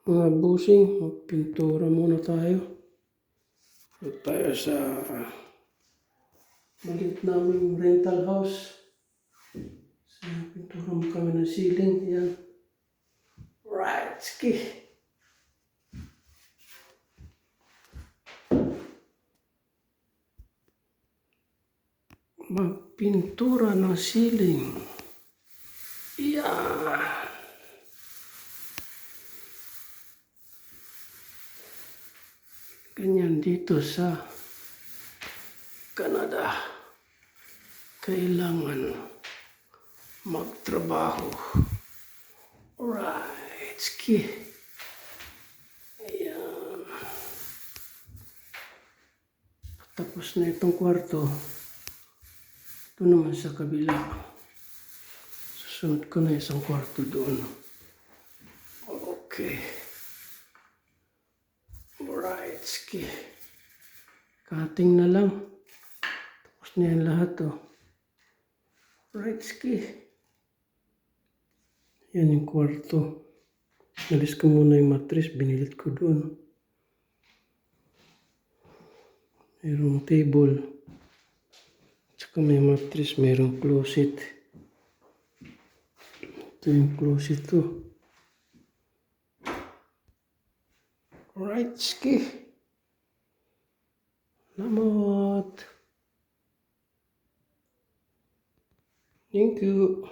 Mga busing, magpintura muna tayo. Huwag tayo sa maliit naming rental house. So, pintura mo kami ng ceiling. Yan. Right, ski. Magpintura ng ceiling. Yeah. Ganyan dito sa Canada. Kailangan magtrabaho. Right, ski. Ayan. Tapos na itong kwarto. Ito naman sa kabila. Susunod ko na isang kwarto doon. Okay. Right, ski. Cutting na lang. Tapos na yan lahat, oh. Right, ski. Yan yung kwarto. Nalis ko muna yung mattress. Binilit ko doon. Mayroong table. Tsaka may mattress. Mayroong closet. Ito yung closet to. Right, ski. Salamat. Thank you.